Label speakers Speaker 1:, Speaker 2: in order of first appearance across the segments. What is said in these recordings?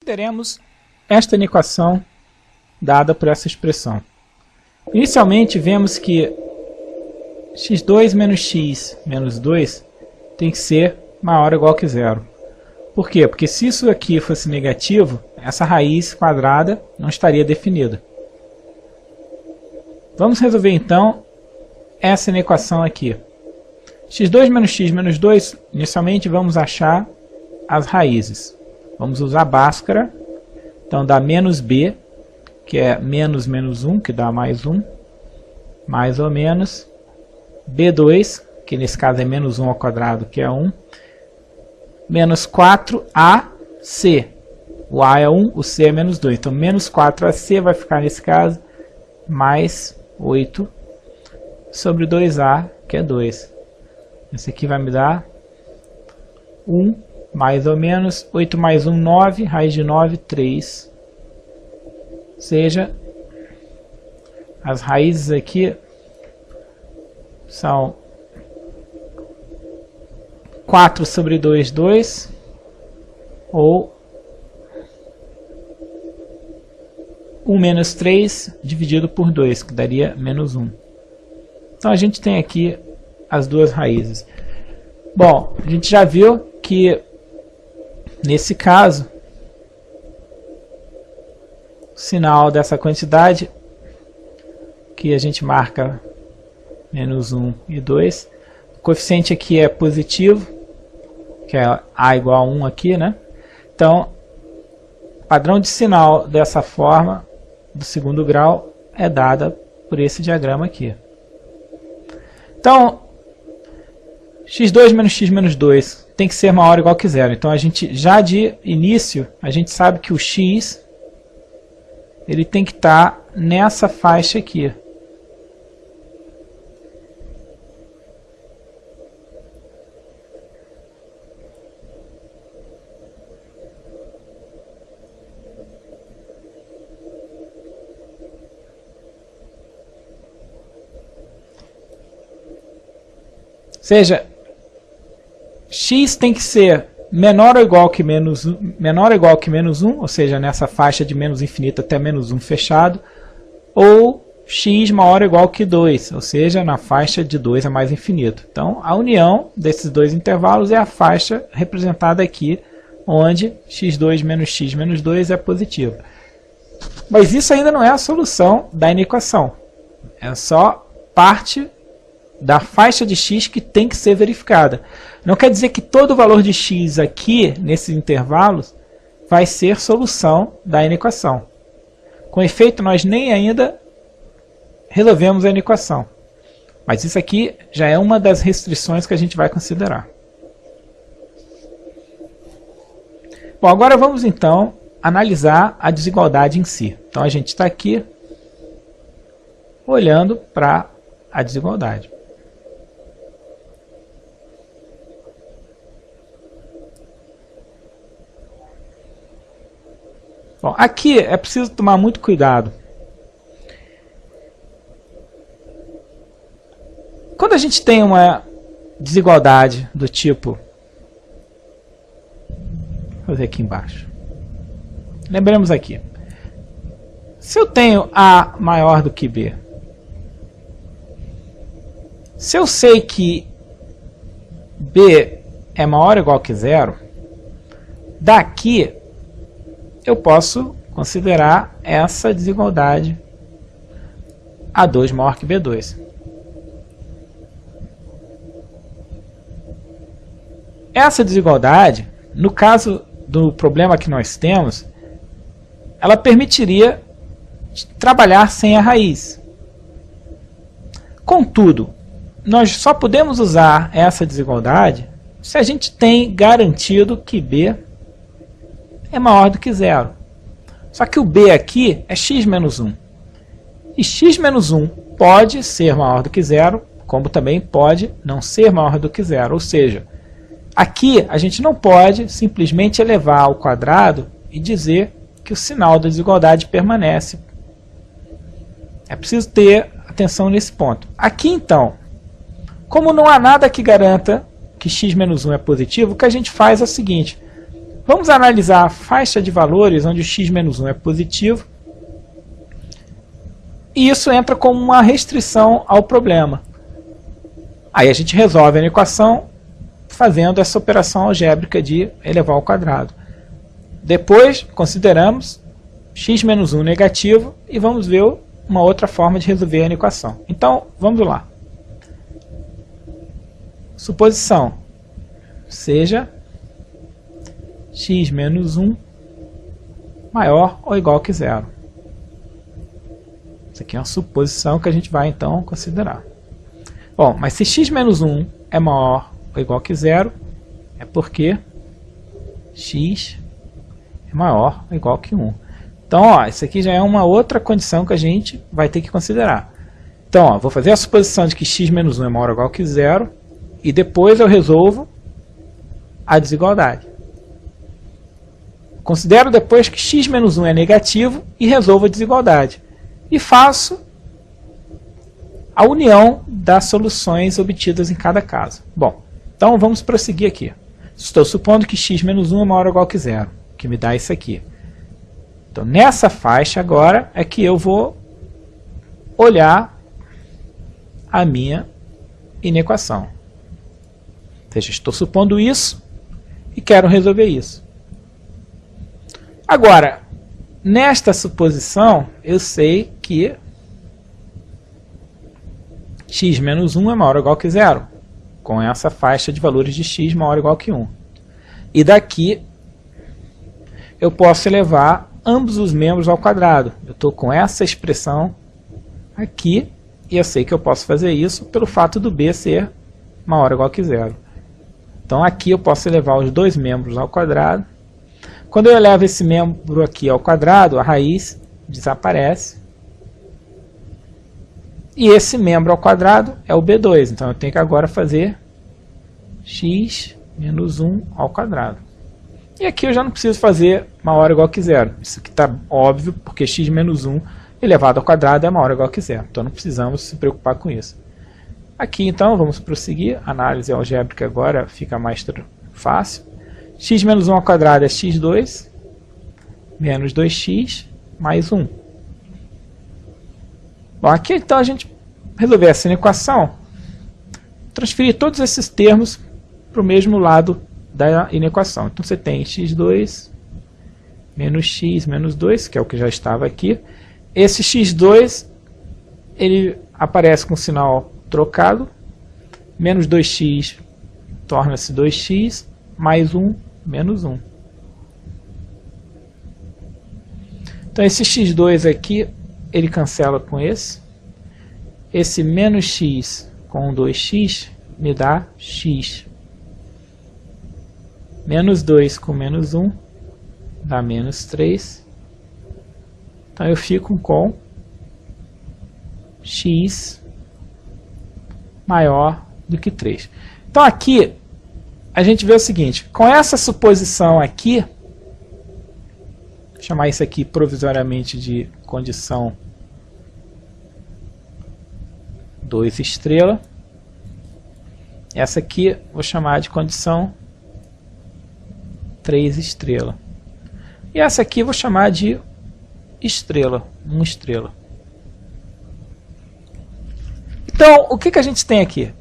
Speaker 1: Teremos esta equação dada por essa expressão. Inicialmente vemos que x2 menos x menos 2 tem que ser maior ou igual que zero. Por quê? Porque se isso aqui fosse negativo, essa raiz quadrada não estaria definida. Vamos resolver então essa equação aqui. x2 menos x menos 2, inicialmente vamos achar as raízes. Vamos usar Bhaskara, então dá menos b, que é menos menos 1, que dá mais 1, mais ou menos, b2, que nesse caso é menos 1 ao quadrado, que é 1, menos 4ac, o a é 1, o c é menos 2, então menos 4ac vai ficar nesse caso, mais 8 sobre 2a, que é 2. Esse aqui vai me dar 1, mais ou menos, 8 mais 1, 9, raiz de 9, 3. Ou seja, as raízes aqui são 4 sobre 2, 2, ou 1 menos 3 dividido por 2, que daria menos 1. Então a gente tem aqui as duas raízes. Bom, a gente já viu que nesse caso o sinal dessa quantidade que a gente marca menos 1 e 2, o coeficiente aqui é positivo, que é a igual a 1 aqui, né? Então, o padrão de sinal dessa forma do segundo grau é dada por esse diagrama aqui. Então, x2 menos x menos 2 tem que ser maior ou igual que zero. Então, a gente já de início, a gente sabe que o x ele tem que estar nessa faixa aqui. Ou seja, x tem que ser menor ou igual que menos 1, ou seja, nessa faixa de menos infinito até menos 1 fechado, ou x maior ou igual que 2, ou seja, na faixa de 2 a mais infinito. Então, a união desses dois intervalos é a faixa representada aqui, onde x2 menos x menos 2 é positivo. Mas isso ainda não é a solução da inequação. É só parte da faixa de x que tem que ser verificada. Não quer dizer que todo o valor de x aqui, nesses intervalos, vai ser solução da inequação. Com efeito, nós nem ainda resolvemos a inequação. Mas isso aqui já é uma das restrições que a gente vai considerar. Bom, agora vamos então analisar a desigualdade em si. Então a gente está aqui olhando para a desigualdade. Bom, aqui é preciso tomar muito cuidado. Quando a gente tem uma desigualdade do tipo... Vou fazer aqui embaixo. Lembremos aqui. Se eu tenho A maior do que B, se eu sei que B é maior ou igual que zero, daqui eu posso considerar essa desigualdade A2 maior que B2. Essa desigualdade, no caso do problema que nós temos, ela permitiria trabalhar sem a raiz. Contudo, nós só podemos usar essa desigualdade se a gente tem garantido que B é maior do que zero. Só que o B aqui é x menos 1. E x menos 1 pode ser maior do que zero, como também pode não ser maior do que zero. Ou seja, aqui a gente não pode simplesmente elevar ao quadrado e dizer que o sinal da desigualdade permanece. É preciso ter atenção nesse ponto. Aqui então, como não há nada que garanta que x menos 1 é positivo, o que a gente faz é o seguinte: Vamos analisar a faixa de valores onde o x menos 1 é positivo. E isso entra como uma restrição ao problema. Aí a gente resolve a equação fazendo essa operação algébrica de elevar ao quadrado. Depois, consideramos x menos 1 negativo e vamos ver uma outra forma de resolver a equação. Então, vamos lá. Suposição. Seja x menos 1 maior ou igual que zero. Isso aqui é uma suposição que a gente vai então considerar. Bom, mas se x menos 1 é maior ou igual que zero, é porque x é maior ou igual que 1. Então, ó, isso aqui já é uma outra condição que a gente vai ter que considerar. Então, ó, vou fazer a suposição de que x menos 1 é maior ou igual que zero, e depois eu resolvo a desigualdade. Considero depois que x menos 1 é negativo e resolvo a desigualdade. E faço a união das soluções obtidas em cada caso. Bom, então vamos prosseguir aqui. Estou supondo que x menos 1 é maior ou igual que zero, que me dá isso aqui. Então, nessa faixa agora é que eu vou olhar a minha inequação. Ou seja, estou supondo isso e quero resolver isso. Agora, nesta suposição, eu sei que x menos 1 é maior ou igual que zero, com essa faixa de valores de x maior ou igual que 1. E daqui eu posso elevar ambos os membros ao quadrado. Eu estou com essa expressão aqui, e eu sei que eu posso fazer isso pelo fato do b ser maior ou igual que zero. Então aqui eu posso elevar os dois membros ao quadrado. Quando eu elevo esse membro aqui ao quadrado, a raiz desaparece. E esse membro ao quadrado é o b2. Então eu tenho que agora fazer x menos 1 ao quadrado. E aqui eu já não preciso fazer maior ou igual que zero. Isso aqui está óbvio, porque x menos 1 elevado ao quadrado é maior ou igual que zero. Então não precisamos se preocupar com isso. Aqui então vamos prosseguir. A análise algébrica agora fica mais fácil. X menos 1 ao quadrado é x2 menos 2x mais 1. Bom, aqui então a gente resolver essa equação, transferir todos esses termos para o mesmo lado da inequação. Então você tem x2 menos x menos 2, que é o que já estava aqui. Esse x2 ele aparece com o sinal trocado. Menos 2x torna-se 2x mais 1 menos 1. Então esse x2 aqui ele cancela com esse. Esse menos x com 2x me dá x. Menos 2 com menos 1 dá menos 3. Então eu fico com x maior do que 3. Então aqui a gente vê o seguinte, com essa suposição aqui, vou chamar isso aqui provisoriamente de condição 2 estrela. Essa aqui vou chamar de condição 3 estrela. E essa aqui vou chamar de estrela, 1 estrela. Então, o que a gente tem aqui?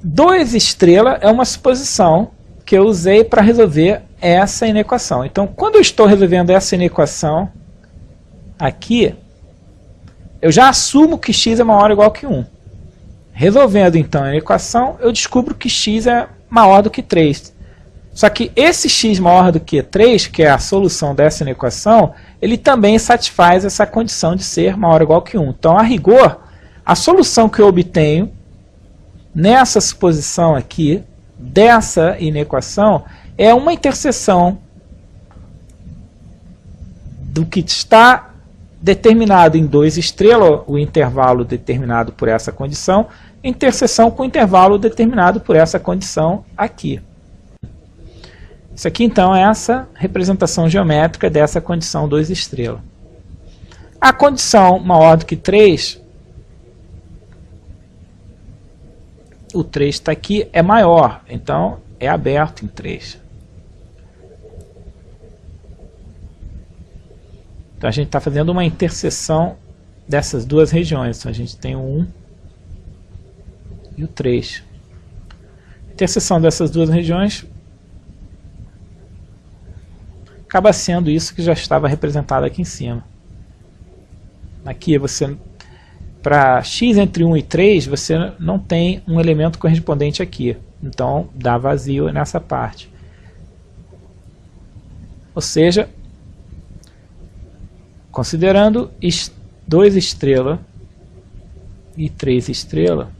Speaker 1: 2 estrela é uma suposição que eu usei para resolver essa inequação. Então, quando eu estou resolvendo essa inequação aqui, eu já assumo que x é maior ou igual que 1. Resolvendo então a equação, eu descubro que x é maior do que 3. Só que esse x maior do que 3, que é a solução dessa equação, ele também satisfaz essa condição de ser maior ou igual que 1. Então, a rigor, a solução que eu obtenho nessa suposição aqui, dessa inequação, é uma interseção do que está determinado em 2 estrelas, o intervalo determinado por essa condição, interseção com o intervalo determinado por essa condição aqui. Isso aqui, então, é essa representação geométrica dessa condição 2 estrelas. A condição maior do que 3, o 3 está aqui, é maior, então é aberto em 3. Então a gente está fazendo uma interseção dessas duas regiões. Então a gente tem o 1 e o 3. A interseção dessas duas regiões acaba sendo isso que já estava representado aqui em cima. Aqui você, para x entre 1 e 3, você não tem um elemento correspondente aqui. Então dá vazio nessa parte. Ou seja, considerando 2 estrela e 3 estrela,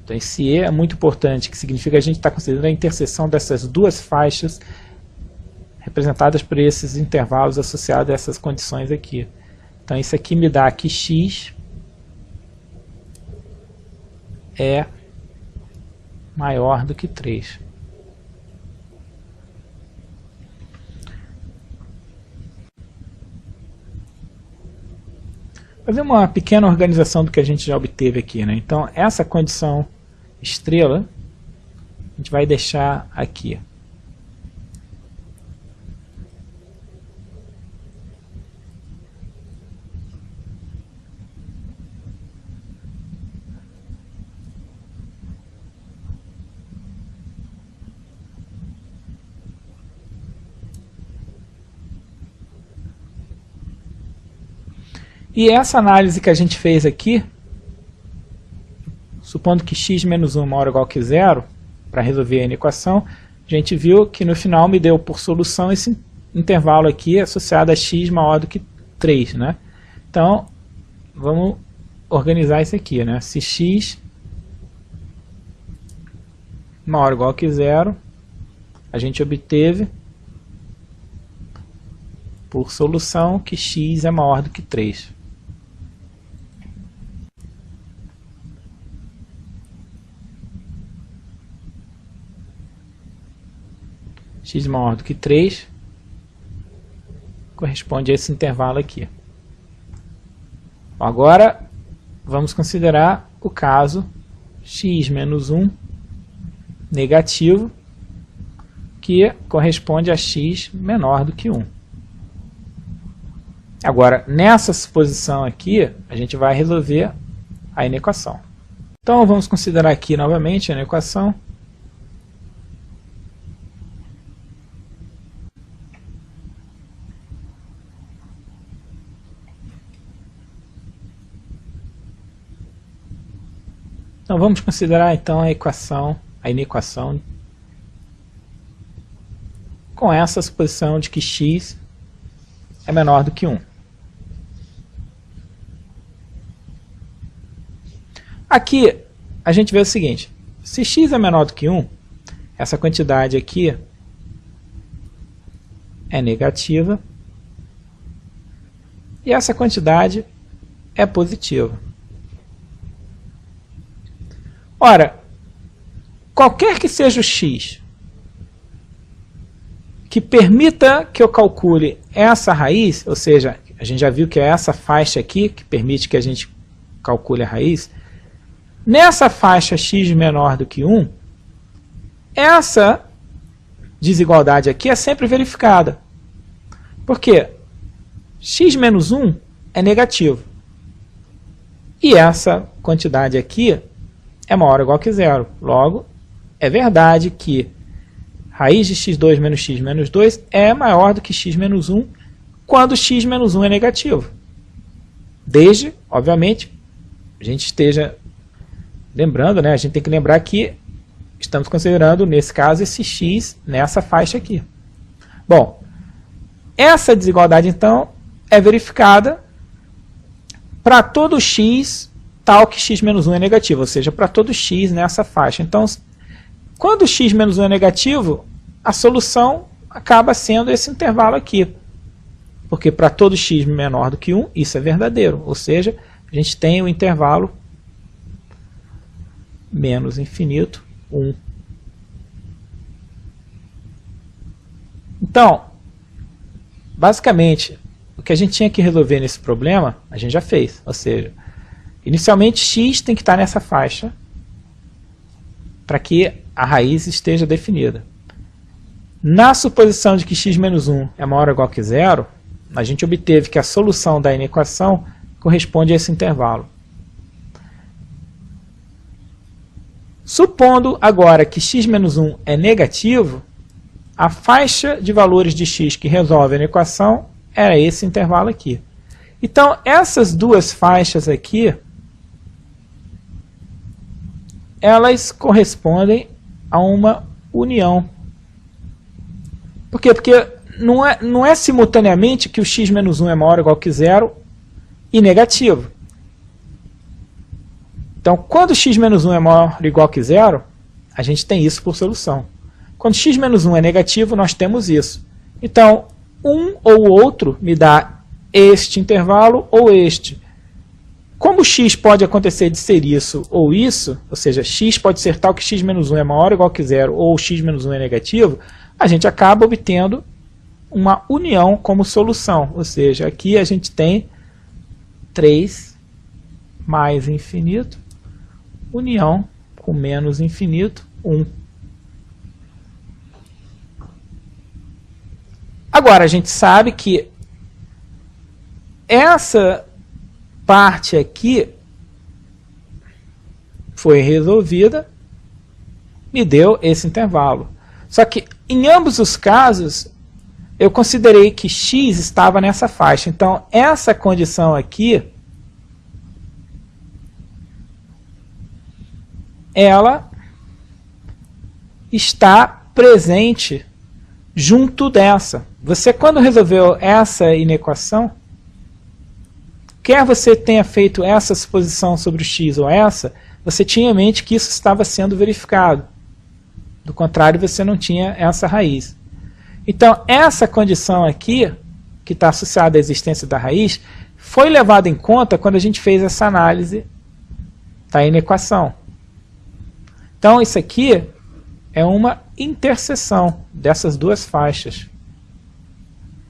Speaker 1: então esse E é muito importante, que significa que a gente está considerando a interseção dessas duas faixas representadas por esses intervalos associados a essas condições aqui. Então isso aqui me dá que x é maior do que 3. Fazer uma pequena organização do que a gente já obteve aqui, né? Então essa condição estrela a gente vai deixar aqui. E essa análise que a gente fez aqui, supondo que x menos 1 maior ou igual que 0, para resolver a equação, a gente viu que no final me deu por solução esse intervalo aqui associado a x maior do que 3. Né? Então, vamos organizar isso aqui. Né? Se x maior ou igual que 0, a gente obteve por solução que x é maior do que 3. X maior do que 3 corresponde a esse intervalo aqui. Agora vamos considerar o caso x menos 1 negativo, que corresponde a x menor do que 1. Agora, nessa suposição aqui, a gente vai resolver a inequação. Então vamos considerar aqui novamente a inequação. Então vamos considerar então a inequação com essa suposição de que x é menor do que 1. Aqui a gente vê o seguinte: se x é menor do que 1, essa quantidade aqui é negativa e essa quantidade é positiva. Ora, qualquer que seja o x que permita que eu calcule essa raiz, ou seja, a gente já viu que é essa faixa aqui que permite que a gente calcule a raiz, nessa faixa x menor do que 1, essa desigualdade aqui é sempre verificada. Por quê? X menos 1 é negativo. E essa quantidade aqui é maior ou igual que 0. Logo, é verdade que raiz de x2 menos x menos 2 é maior do que x menos 1 quando x menos 1 é negativo. Desde, obviamente, a gente esteja lembrando, né, a gente tem que lembrar que estamos considerando, nesse caso, esse x nessa faixa aqui. Bom, essa desigualdade, então, é verificada para todo x tal que x menos 1 é negativo, ou seja, para todo x nessa faixa. Então, quando x menos 1 é negativo, a solução acaba sendo esse intervalo aqui. Porque para todo x menor do que 1, isso é verdadeiro. Ou seja, a gente tem o intervalo menos infinito, 1. Então, basicamente, o que a gente tinha que resolver nesse problema, a gente já fez. Ou seja, inicialmente x tem que estar nessa faixa para que a raiz esteja definida. Na suposição de que x menos 1 é maior ou igual que 0, a gente obteve que a solução da inequação corresponde a esse intervalo. Supondo agora que x menos 1 é negativo, a faixa de valores de x que resolve a equação era esse intervalo aqui. Então, essas duas faixas aqui, elas correspondem a uma união. Por quê? Porque não é simultaneamente que o x menos 1 é maior ou igual que zero e negativo. Então, quando x menos 1 é maior ou igual que zero, a gente tem isso por solução. Quando x menos 1 é negativo, nós temos isso. Então, um ou outro me dá este intervalo ou este. Como x pode acontecer de ser isso ou isso, ou seja, x pode ser tal que x menos 1 é maior ou igual que zero, ou x menos 1 é negativo, a gente acaba obtendo uma união como solução. Ou seja, aqui a gente tem 3 mais infinito, união com menos infinito, 1. Agora, a gente sabe que essa parte aqui foi resolvida, me deu esse intervalo. Só que, em ambos os casos, eu considerei que x estava nessa faixa. Então, essa condição aqui, ela está presente junto dessa. Você, quando resolveu essa inequação, quer você tenha feito essa suposição sobre o x ou essa, você tinha em mente que isso estava sendo verificado. Do contrário, você não tinha essa raiz. Então, essa condição aqui, que está associada à existência da raiz, foi levada em conta quando a gente fez essa análise da inequação. Então, isso aqui é uma interseção dessas duas faixas.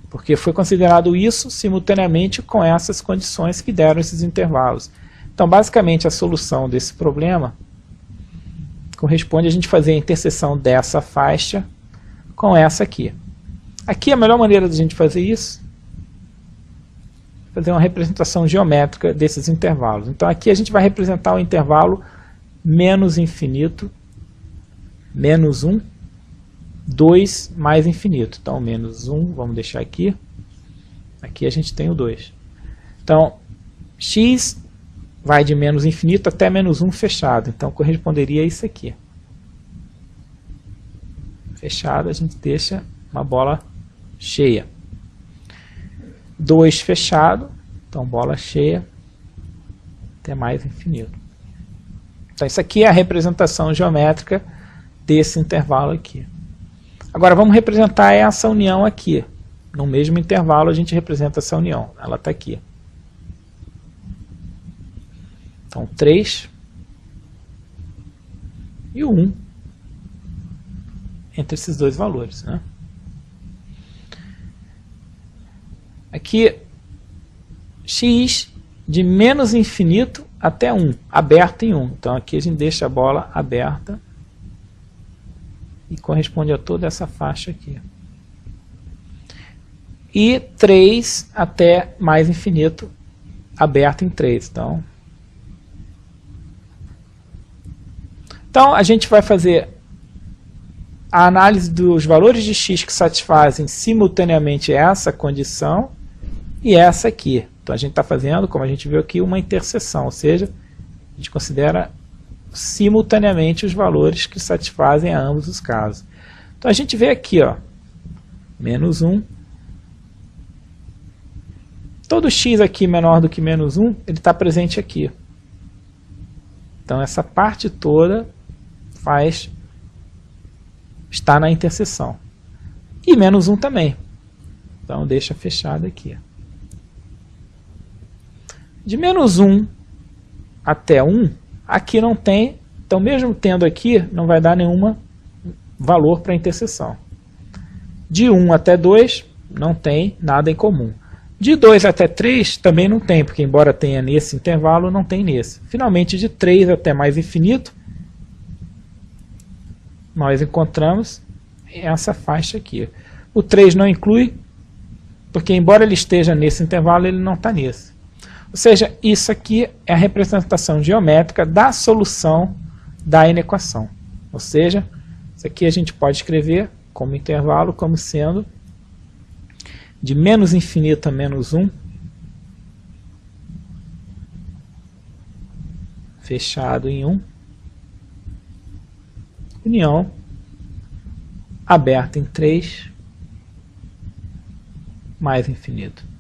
Speaker 1: Porque foi considerado isso simultaneamente com essas condições que deram esses intervalos. Então, basicamente, a solução desse problema corresponde a gente fazer a interseção dessa faixa com essa aqui. Aqui, a melhor maneira de a gente fazer isso é fazer uma representação geométrica desses intervalos. Então, aqui a gente vai representar o intervalo menos infinito, menos 1, 2 mais infinito. Então, menos 1, vamos deixar aqui. Aqui a gente tem o 2. Então, x vai de menos infinito até menos 1 fechado. Então, corresponderia a isso aqui. Fechado, a gente deixa uma bola cheia. 2 fechado, então bola cheia até mais infinito. Então, isso aqui é a representação geométrica desse intervalo aqui. Agora, vamos representar essa união aqui. No mesmo intervalo, a gente representa essa união. Ela está aqui. Então, 3 e o 1 entre esses dois valores, né? Aqui, x de menos infinito até 1, aberto em 1. Então, aqui a gente deixa a bola aberta e corresponde a toda essa faixa aqui. E 3 até mais infinito, aberto em 3. Então, a gente vai fazer a análise dos valores de x que satisfazem simultaneamente essa condição e essa aqui. Então, a gente está fazendo, como a gente viu aqui, uma interseção, ou seja, a gente considera simultaneamente os valores que satisfazem a ambos os casos. Então, a gente vê aqui, ó, menos 1. Todo x aqui menor do que menos 1, ele está presente aqui. Então, essa parte toda está na interseção. E menos 1 também. Então, deixa fechado aqui. De menos 1 até 1, aqui não tem, então mesmo tendo aqui, não vai dar nenhum valor para a interseção. De 1 até 2, não tem nada em comum. De 2 até 3, também não tem, porque embora tenha nesse intervalo, não tem nesse. Finalmente, de 3 até mais infinito, nós encontramos essa faixa aqui. O 3 não inclui, Porque embora ele esteja nesse intervalo, ele não está nesse. Ou seja, isso aqui é a representação geométrica da solução da inequação. Ou seja, isso aqui a gente pode escrever como intervalo, como sendo de menos infinito a menos 1, fechado em 1, união, aberto em 3, mais infinito.